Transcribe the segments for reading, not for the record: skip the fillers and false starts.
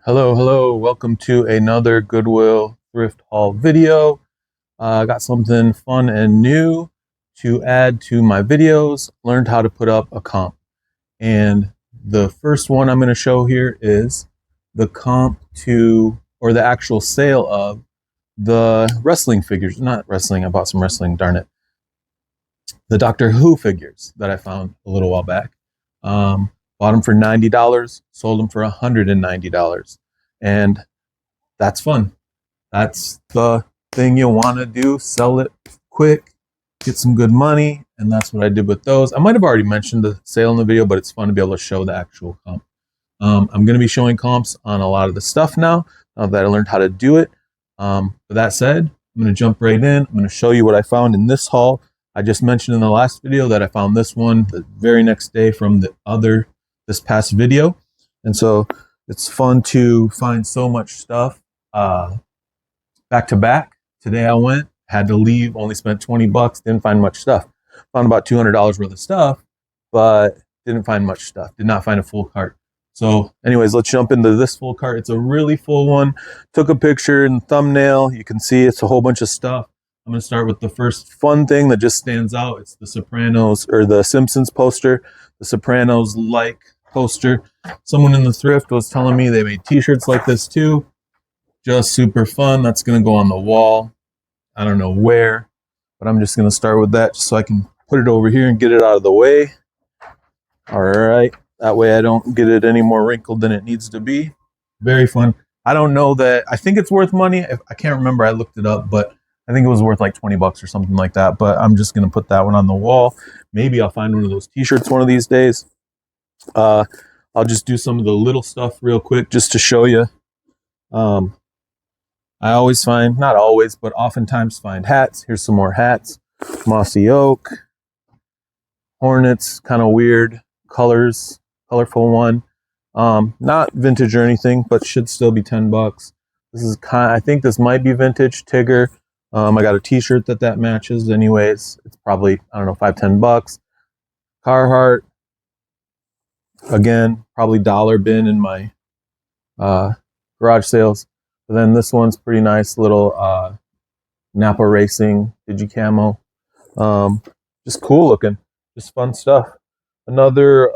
Hello. Welcome to another Goodwill Thrift Haul video. I got something fun and new to add to my videos. Learned how to put up a comp. And the first one I'm going to show here is the comp to, or the actual sale of the wrestling figures. Not wrestling, I bought some wrestling, darn it. The Doctor Who figures that I found a little while back. Bought them for $90, sold them for $190. And that's fun. That's the thing you want to do. Sell it quick, get some good money. And that's what I did with those. I might have already mentioned the sale in the video, but it's fun to be able to show the actual comp. I'm going to be showing comps on a lot of the stuff now that I learned how to do it. With that said, I'm going to jump right in. I'm going to show you what I found in this haul. I just mentioned in the last video that I found this one the very next day from this past video. And so it's fun to find so much stuff back to back. Today I went, had to leave, only spent 20 bucks, didn't find much stuff. Found about $200 worth of stuff, but didn't find much stuff. Did not find a full cart. So anyways, let's jump into this full cart. It's a really full one. Took a picture and thumbnail. You can see it's a whole bunch of stuff. I'm going to start with the first fun thing that just stands out. It's the Sopranos or the Simpsons poster, the Sopranos like poster. Someone in the thrift was telling me they made t-shirts like this too. Just super fun. That's going to go on the wall. I don't know where, but I'm just going to start with that just so I can put it over here and get it out of the way. All right. That way I don't get it any more wrinkled than it needs to be. Very fun. I don't know that. I think it's worth money. I can't remember. I looked it up, but I think it was worth like 20 bucks or something like that. But I'm just going to put that one on the wall. Maybe I'll find one of those t-shirts one of these days. I'll just do some of the little stuff real quick just to show you. I always find, not always, but oftentimes find hats. Here's some more hats. Mossy oak. Hornets, kind of weird colors. Colorful one. Not vintage or anything, but should still be 10 bucks. This is I think this might be vintage. Tigger. I got a t-shirt that matches anyways. It's probably, I don't know, 5-10 bucks. Carhartt. Again, probably dollar bin in my garage sales. But then this one's pretty nice, little Napa Racing Digicamo. Just cool looking, just fun stuff. Another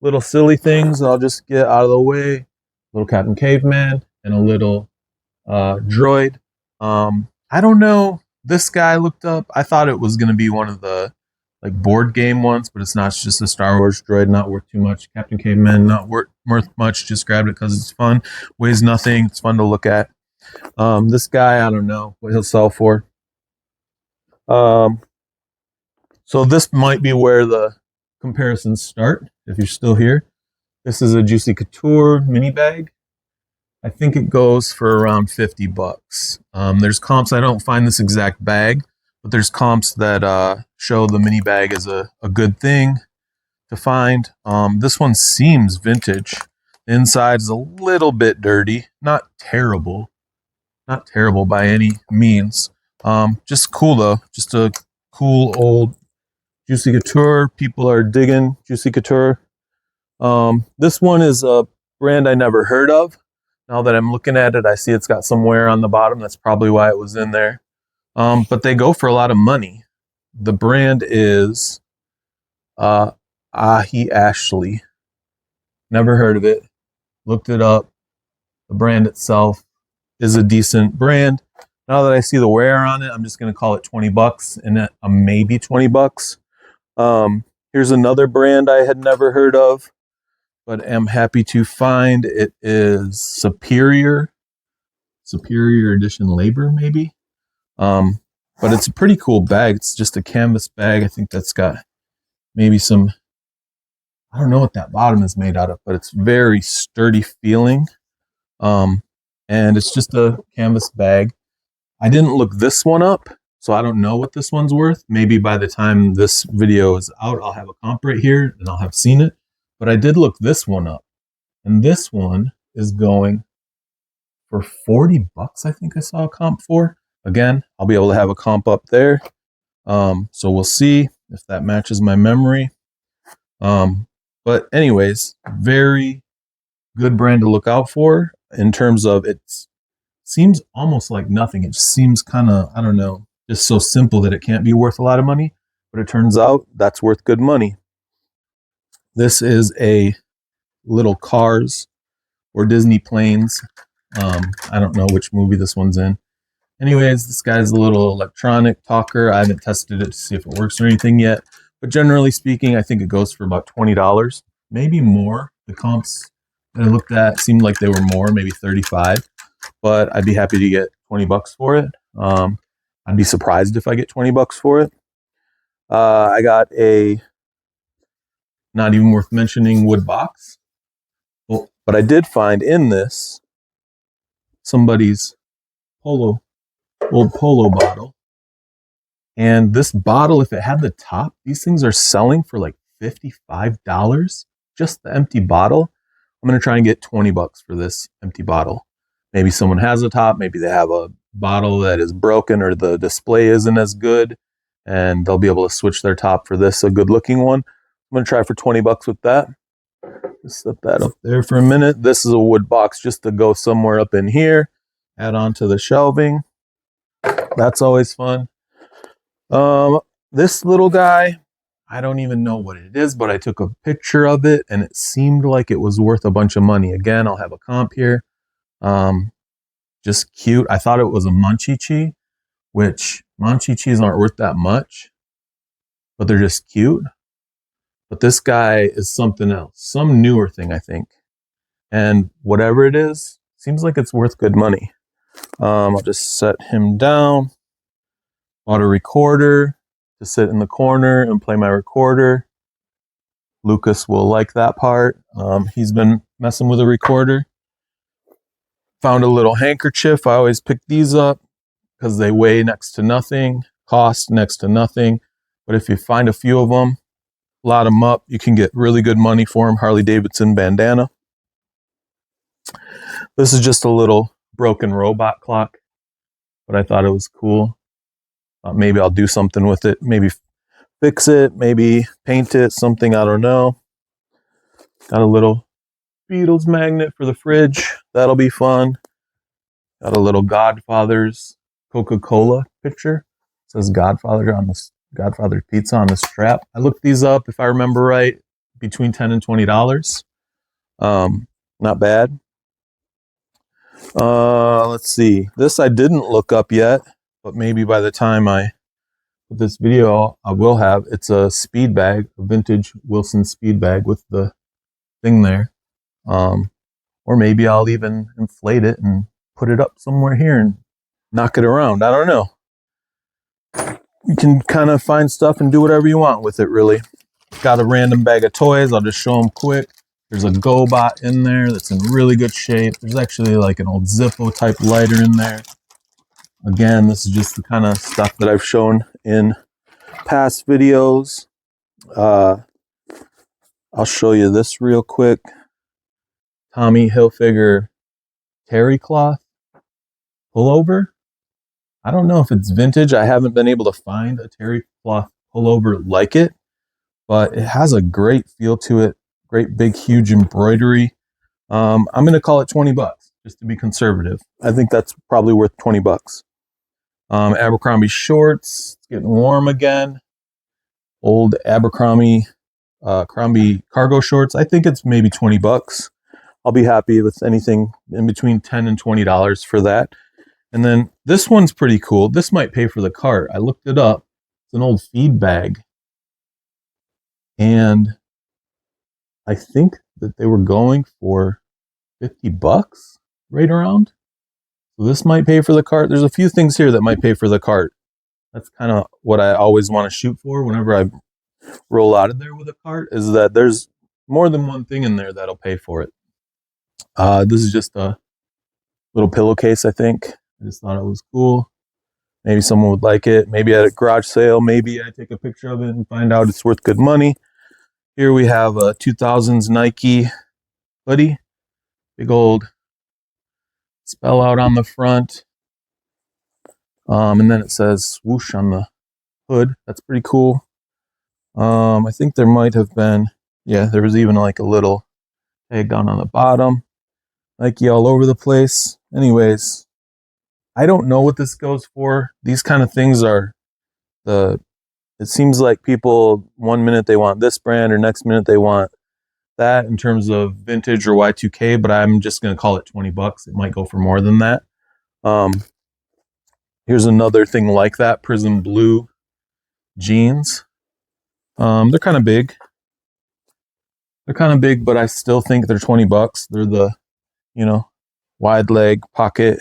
little silly things I'll just get out of the way. Little Captain Caveman and a little droid. I don't know. This guy looked up. I thought it was going to be one of the like board game ones, but it's not. It's just a Star Wars droid, not worth too much. Captain Caveman, not worth much. Just grabbed it because it's fun. Weighs nothing. It's fun to look at. This guy, I don't know what he'll sell for. So this might be where the comparisons start. If you're still here, this is a Juicy Couture mini bag. I think it goes for around 50 bucks. There's comps. I don't find this exact bag, but there's comps that show the mini bag as a good thing to find. This one seems vintage. The inside is a little bit dirty. Not terrible. Not terrible by any means. Just cool though. Just a cool old Juicy Couture. People are digging Juicy Couture. This one is a brand I never heard of. Now that I'm looking at it, I see it's got some wear on the bottom. That's probably why it was in there. But they go for a lot of money. The brand is Ahi Ashley. Never heard of it. Looked it up. The brand itself is a decent brand. Now that I see the wear on it, I'm just going to call it 20 bucks and maybe 20 bucks. Here's another brand I had never heard of, but am happy to find. It is Superior Edition Labor, maybe. But it's a pretty cool bag. It's just a canvas bag. I think that's got maybe some, I don't know what that bottom is made out of, but it's very sturdy feeling. And it's just a canvas bag. I didn't look this one up, so I don't know what this one's worth. Maybe by the time this video is out, I'll have a comp right here and I'll have seen it. But I did look this one up. And this one is going for 40 bucks, I think I saw a comp for. Again, I'll be able to have a comp up there. So we'll see if that matches my memory. But anyways, very, good brand to look out for in terms of it seems almost like nothing. It just seems kind of, I don't know, just so simple that it can't be worth a lot of money. But it turns out that's worth good money. This is a little Cars or Disney Planes. I don't know which movie this one's in. Anyways, this guy's a little electronic talker. I haven't tested it to see if it works or anything yet. But generally speaking, I think it goes for about $20, maybe more. The comps that I looked at seemed like they were more, maybe 35. But I'd be happy to get 20 bucks for it. I'd be surprised if I get 20 bucks for it. I got a not even worth mentioning wood box. Well, but I did find in this somebody's old polo bottle. And this bottle, if it had the top, these things are selling for like $55. Just the empty bottle. I'm going to try and get 20 bucks for this empty bottle. Maybe someone has a top. Maybe they have a bottle that is broken or the display isn't as good. And they'll be able to switch their top for this, a good looking one. I'm going to try for 20 bucks with that. Just set that up there for a minute. This is a wood box just to go somewhere up in here. Add on to the shelving. That's always fun. This little guy, I don't even know what it is, but I took a picture of it and it seemed like it was worth a bunch of money. Again, I'll have a comp here. Just cute. I thought it was a Munchie, which Munchies aren't worth that much, but they're just cute. But this guy is something else, some newer thing, I think. And whatever it is, seems like it's worth good money. I'll just set him down. Bought a recorder to sit in the corner and play my recorder. Lucas will like that part. He's been messing with a recorder. Found a little handkerchief. I always pick these up because they weigh next to nothing, cost next to nothing. But if you find a few of them, lot them up, you can get really good money for them. Harley Davidson bandana. This is just a little broken robot clock, but I thought it was cool. Maybe I'll do something with it. Maybe fix it, maybe paint it, something, I don't know. Got a little Beatles magnet for the fridge. That'll be fun. Got a little Godfather's Coca-Cola picture. It says Godfather on this Godfather pizza on the strap. I looked these up, if I remember right, between $10 and $20. Not bad. Let's see. This I didn't look up yet, but maybe by the time I put this video, I will have. It's a speed bag, a vintage Wilson speed bag with the thing there. Or maybe I'll even inflate it and put it up somewhere here and knock it around. I don't know. You can kind of find stuff and do whatever you want with it, really. Got a random bag of toys. I'll just show them quick. There's a GoBot in there that's in really good shape. There's actually like an old Zippo type lighter in there. Again, this is just the kind of stuff that I've shown in past videos. I'll show you this real quick. Tommy Hilfiger terry cloth pullover. I don't know if it's vintage. I haven't been able to find a terry cloth pullover like it, but it has a great feel to it. Great big huge embroidery. I'm going to call it 20 bucks just to be conservative. I think that's probably worth 20 bucks. Abercrombie shorts. It's getting warm again. Old Abercrombie cargo shorts. I think it's maybe 20 bucks. I'll be happy with anything in between $10 and $20 for that. And then this one's pretty cool. This might pay for the cart. I looked it up. It's an old feed bag. And I think that they were going for 50 bucks right around. So this might pay for the cart. There's a few things here that might pay for the cart. That's kind of what I always want to shoot for whenever I roll out of there with a cart, is that there's more than one thing in there that'll pay for it. This is just a little pillowcase, I think. I just thought it was cool. Maybe someone would like it. Maybe at a garage sale, maybe I take a picture of it and find out it's worth good money. Here we have a 2000s Nike hoodie. Big old spell out on the front. And then it says swoosh on the hood. That's pretty cool. I think there might have been, yeah, there was even like a little tag down on the bottom. Nike all over the place. Anyways, I don't know what this goes for. These kind of things are the, it seems like people, one minute they want this brand or next minute they want that in terms of vintage or Y2K, but I'm just going to call it 20 bucks. It might go for more than that. Um, Here's another thing like that, Prism Blue jeans. They're kind of big. They're kind of big, but I still think they're 20 bucks. They're the, you know, wide leg pocket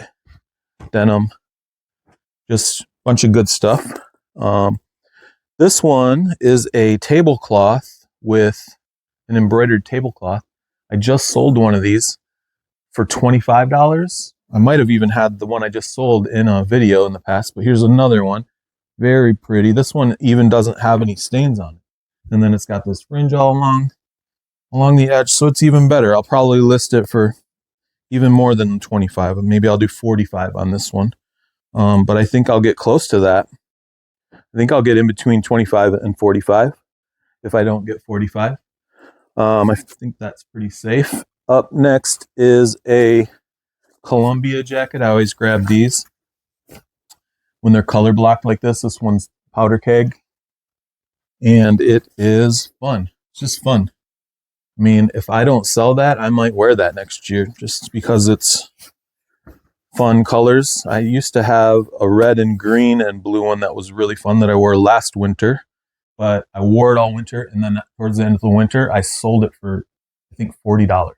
denim, just a bunch of good stuff. Um, this one is a tablecloth with an embroidered tablecloth. I just sold one of these for $25. I might have even had the one I just sold in a video in the past, but here's another one. Very pretty. This one even doesn't have any stains on it. And then it's got this fringe all along the edge, so it's even better. I'll probably list it for even more than 25. Maybe I'll do 45 on this one. But I think I'll get close to that. I think I'll get in between 25 and 45 if I don't get 45. I think that's pretty safe. Up next is a Columbia jacket. I always grab these when they're color blocked like this. This one's powder keg, and it is fun. It's just fun. I mean, if I don't sell that, I might wear that next year just because it's fun colors. I used to have a red and green and blue one that was really fun that I wore last winter, but I wore it all winter, and then towards the end of the winter, I sold it for, I think, $40.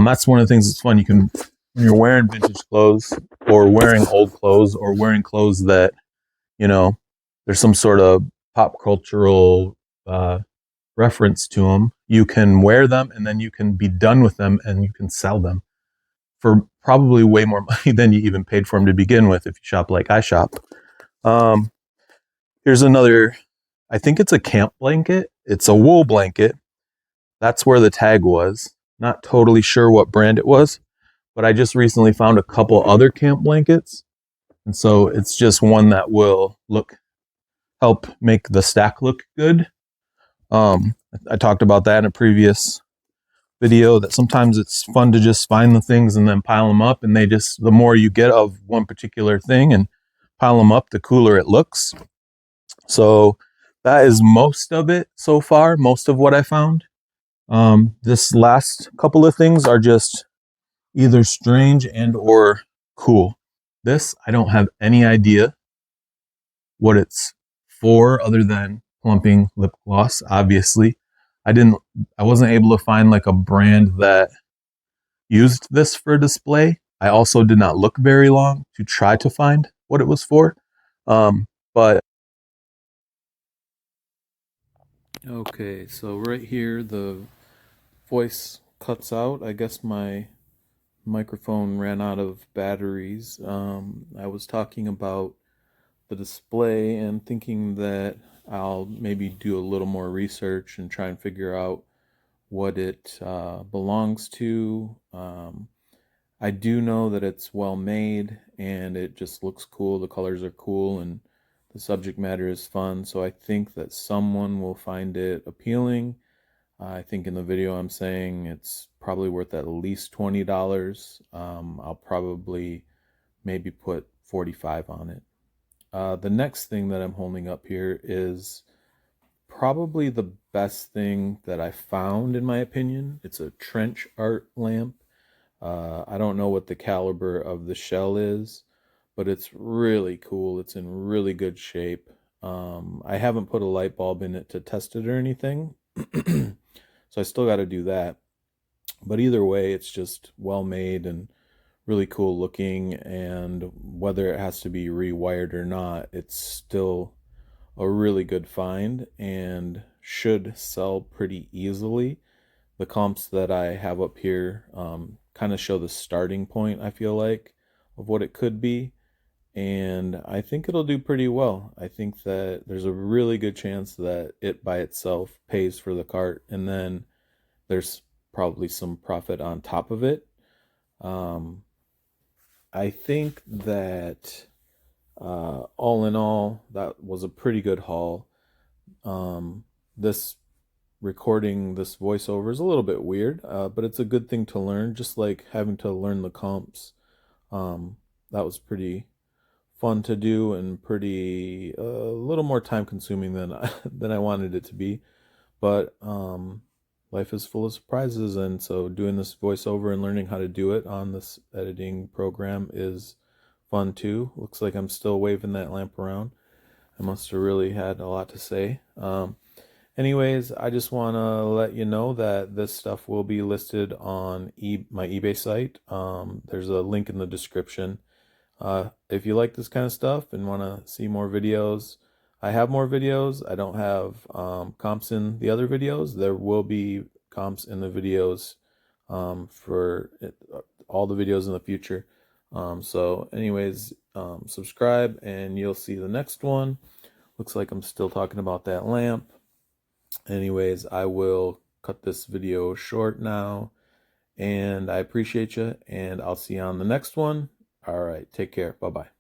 That's one of the things that's fun. You can, when you're wearing vintage clothes or wearing old clothes or wearing clothes that, there's some sort of pop cultural reference to them, you can wear them and then you can be done with them and you can sell them for probably way more money than you even paid for them to begin with if you shop like I shop. Here's another, I think it's a camp blanket. It's a wool blanket. That's where the tag was. Not totally sure what brand it was, but I just recently found a couple other camp blankets. And so it's just one that will help make the stack look good. I talked about that in a previous video, that sometimes it's fun to just find the things and then pile them up, and the more you get of one particular thing and pile them up, the cooler it looks. So that is most of it so far, most of what I found. This last couple of things are just either strange and or cool. This, I don't have any idea what it's for other than plumping lip gloss, obviously. I wasn't able to find like a brand that used this for display. I also did not look very long to try to find what it was for. But okay, so right here the voice cuts out. I guess my microphone ran out of batteries. I was talking about the display and thinking that I'll maybe do a little more research and try and figure out what it belongs to. I do know that it's well made and it just looks cool. The colors are cool and the subject matter is fun. So I think that someone will find it appealing. I think in the video I'm saying it's probably worth at least $20. I'll probably maybe put 45 on it. The next thing that I'm holding up here is probably the best thing that I found, in my opinion. It's a trench art lamp. I don't know what the caliber of the shell is, but it's really cool. It's in really good shape. I haven't put a light bulb in it to test it or anything, so I still got to do that. But either way, it's just well made and really cool looking, and whether it has to be rewired or not, it's still a really good find and should sell pretty easily. The comps that I have up here kind of show the starting point, I feel like, of what it could be, and I think it'll do pretty well. I think that there's a really good chance that it by itself pays for the cart, and then there's probably some profit on top of it. I think that all in all, that was a pretty good haul. This recording this voiceover is a little bit weird, but it's a good thing to learn, just like having to learn the comps. That was pretty fun to do and pretty a little more time consuming than than I wanted it to be. But life is full of surprises, and so doing this voiceover and learning how to do it on this editing program is fun too. Looks like I'm still waving that lamp around. I must have really had a lot to say. Anyways, I just want to let you know that this stuff will be listed on my eBay site. There's a link in the description. If you like this kind of stuff and want to see more videos, I have more videos. I don't have comps in the other videos. There will be comps in the videos for all the videos in the future. So anyways, subscribe and you'll see the next one. Looks like I'm still talking about that lamp. Anyways, I will cut this video short now, and I appreciate you, and I'll see you on the next one. All right, take care. Bye-bye.